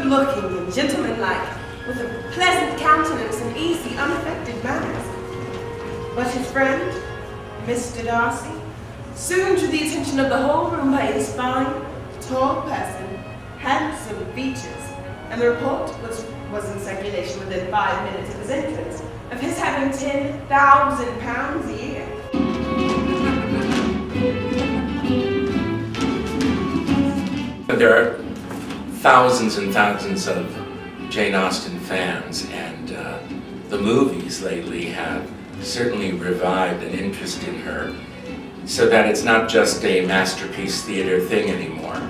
good-looking and gentlemanlike, with a pleasant countenance and easy, unaffected manners. But his friend, Mr. Darcy, soon drew the attention of the whole room by his fine, tall person, handsome features, and the report was in circulation within 5 minutes of his entrance of his having £10,000 a year. There are thousands and thousands of Jane Austen fans, and the movies lately have certainly revived an interest in her, so that it's not just a masterpiece theater thing anymore.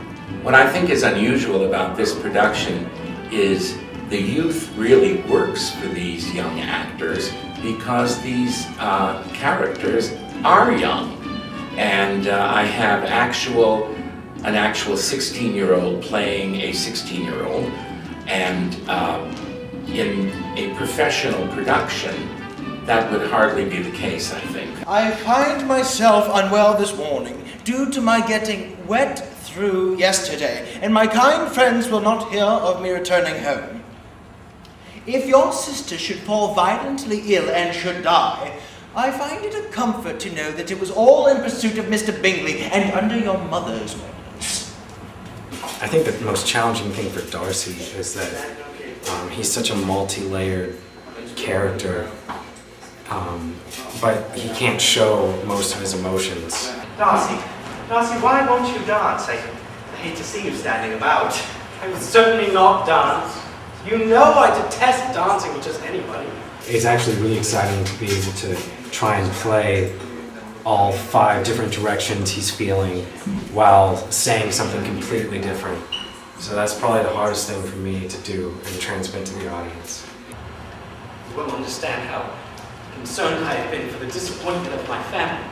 What I think is unusual about this production is the youth really works for these young actors, because these characters are young. And I have an actual 16-year-old playing a 16-year-old, and in a professional production, that would hardly be the case, I think. I find myself unwell this morning due to my getting wet through yesterday, and my kind friends will not hear of me returning home. If your sister should fall violently ill and should die, I find it a comfort to know that it was all in pursuit of Mr. Bingley and under your mother's orders. I think the most challenging thing for Darcy is that he's such a multi-layered character, but he can't show most of his emotions. Darcy, why won't you dance? I hate to see you standing about. I will certainly not dance. You know I detest dancing with just anybody. It's actually really exciting to be able to try and play all 5 different directions he's feeling while saying something completely different. So that's probably the hardest thing for me to do and transmit to the audience. You won't understand how concerned I have been for the disappointment of my family.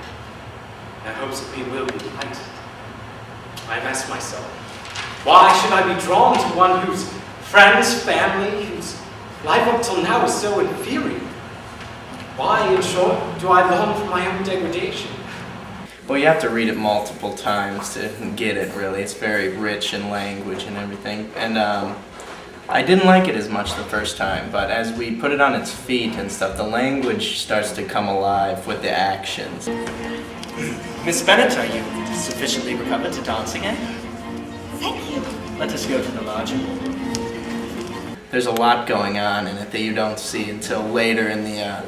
Their hopes of me will be delighted. I've asked myself, why should I be drawn to one whose friends, family, whose life up till now is so inferior? Why, in short, do I long for my own degradation? Well, you have to read it multiple times to get it, really. It's very rich in language and everything. And I didn't like it as much the first time, but as we put it on its feet and stuff, the language starts to come alive with the actions. Miss Bennet, are you sufficiently recovered to dancing, eh? Thank you. Let us go to the larger hall. There's a lot going on in it that you don't see until later in the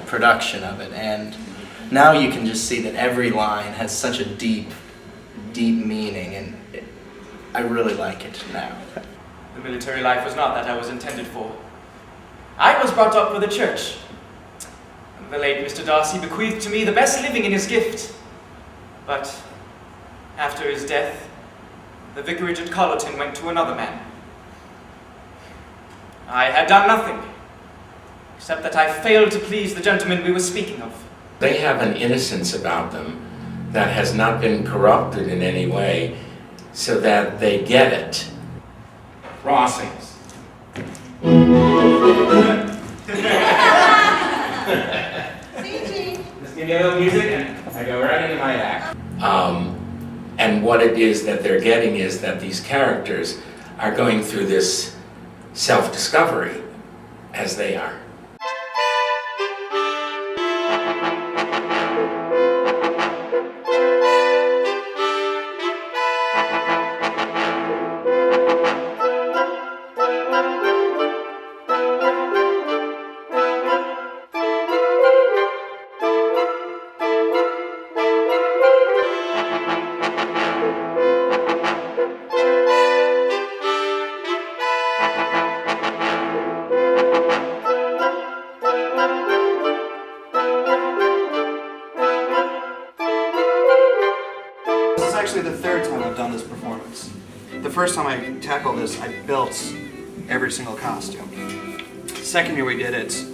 production of it, and now you can just see that every line has such a deep meaning, and I really like it now. The military life was not that I was intended for. I was brought up with the church. The late Mr. Darcy bequeathed to me the best living in his gift. But after his death, the vicarage at Carlton went to another man. I had done nothing, except that I failed to please the gentleman we were speaking of. They have an innocence about them that has not been corrupted in any way, so that they get it. Crossings. Just give me a little music and I go right into my act. And what it is that they're getting is that these characters are going through this self-discovery as they are. The third time I've done this performance. The first time I tackled this, I built every single costume. The second year we did it,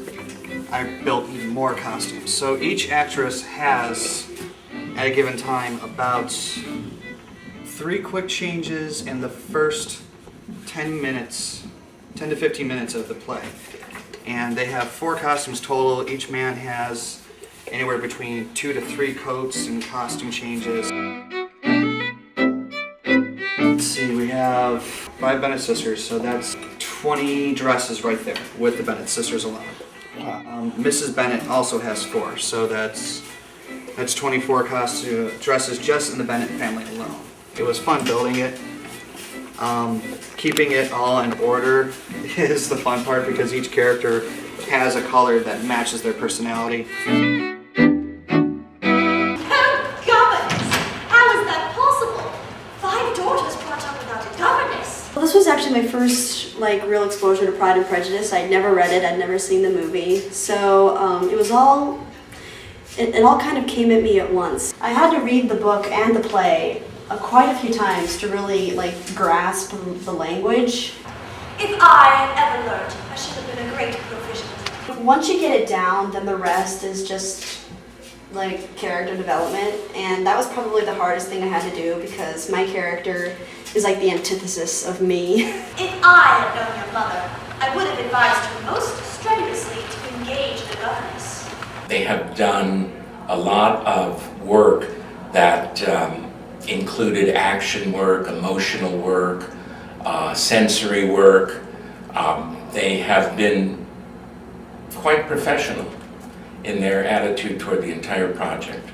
I built even more costumes. So each actress has, at a given time, about 3 quick changes in the first 10 to 15 minutes of the play. And they have 4 costumes total. Each man has anywhere between 2 to 3 coats and costume changes. Let's see, we have 5 Bennett sisters, so that's 20 dresses right there with the Bennett sisters alone. Mrs. Bennett also has 4, so that's 24 dresses just in the Bennett family alone. It was fun building it. Keeping it all in order is the fun part because each character has a color that matches their personality. Well, this was actually my first real exposure to Pride and Prejudice. I'd never read it, I'd never seen the movie, so it all kind of came at me at once. I had to read the book and the play quite a few times to really grasp the language. If I had ever learned, I should have been a great proficient. Once you get it down, then the rest is just character development, and that was probably the hardest thing I had to do because my character is the antithesis of me. If I had known your mother, I would have advised her most strenuously to engage the governess. They have done a lot of work that included action work, emotional work, sensory work. They have been quite professional in their attitude toward the entire project.